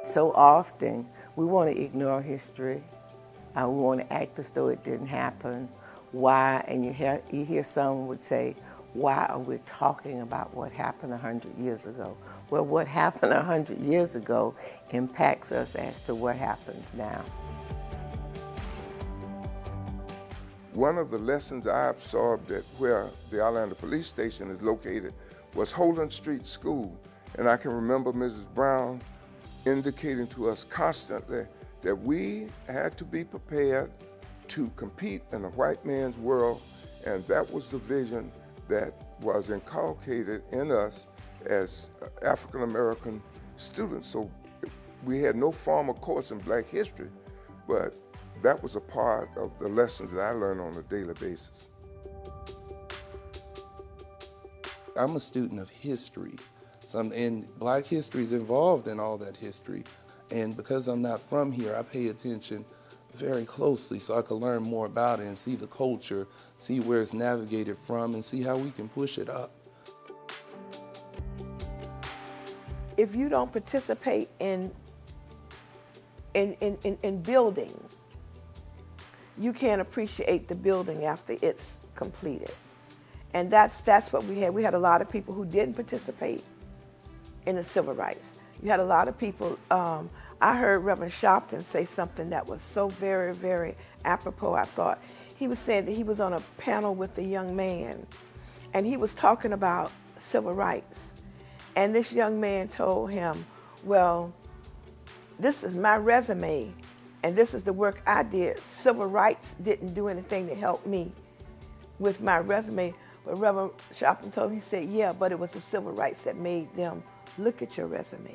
So often, we want to ignore history. We want to act as though it didn't happen. Why? And you hear someone would say, why are we talking about what happened 100 years ago? Well, what happened 100 years ago impacts us as to what happens now. One of the lessons I absorbed at where the Orlando Police Station is located was Holden Street School. And I can remember Mrs. Brown indicating to us constantly that we had to be prepared to compete in a white man's world, and that was the vision that was inculcated in us as African American students. So we had no formal course in Black history, but that was a part of the lessons that I learned on a daily basis. I'm a student of history, and Black history is involved in all that history. And because I'm not from here, I pay attention very closely so I can learn more about it and see the culture, see where it's navigated from, and see how we can push it up. If you don't participate in building, you can't appreciate the building after it's completed. And that's what we had. We had a lot of people who didn't participate in the civil rights. You had a lot of people, I heard Reverend Sharpton say something that was so very, very apropos, I thought. He was saying that he was on a panel with a young man, and he was talking about civil rights. And this young man told him, well, this is my resume, and this is the work I did. Civil rights didn't do anything to help me with my resume. But Reverend Sharpton told him, he said, yeah, but it was the civil rights that made them look at your resume.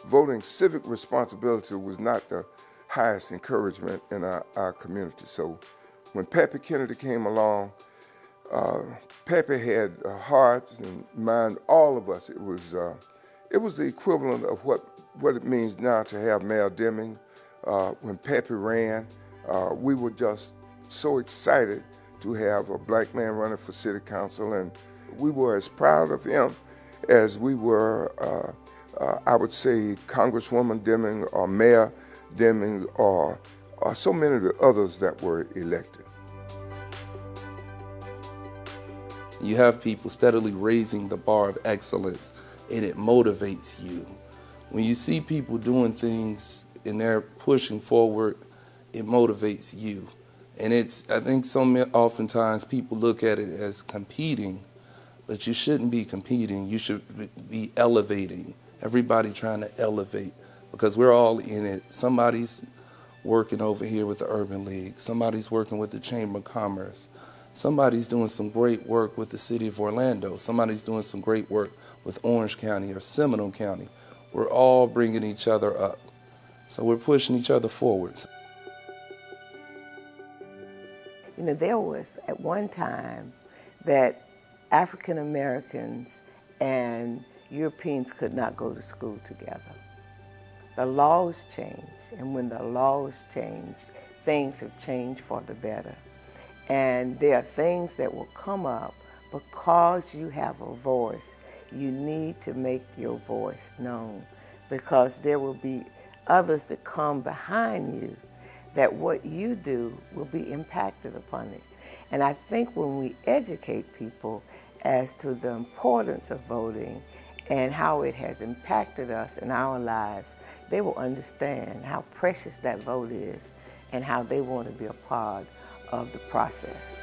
Voting civic responsibility was not the highest encouragement in our community. So when Pappy Kennedy came along, Pappy had a heart and mind, all of us. It was the equivalent of what it means now to have Mayor Deming. When Pappy ran, we were just so excited to have a Black man running for city council, and we were as proud of him as we were, I would say, Congresswoman Deming or Mayor Deming or so many of the others that were elected. You have people steadily raising the bar of excellence, and it motivates you. When you see people doing things and they're pushing forward, it motivates you. And I think oftentimes people look at it as competing, but you shouldn't be competing. You should be elevating. Everybody trying to elevate, because we're all in it. Somebody's working over here with the Urban League. Somebody's working with the Chamber of Commerce. Somebody's doing some great work with the city of Orlando. Somebody's doing some great work with Orange County or Seminole County. We're all bringing each other up. So we're pushing each other forward. You know, there was at one time that African Americans and Europeans could not go to school together. The laws changed, and when the laws changed, things have changed for the better. And there are things that will come up because you have a voice. You need to make your voice known, because there will be others that come behind you that what you do will be impacted upon it. And I think when we educate people as to the importance of voting and how it has impacted us in our lives, they will understand how precious that vote is and how they want to be a part of the process.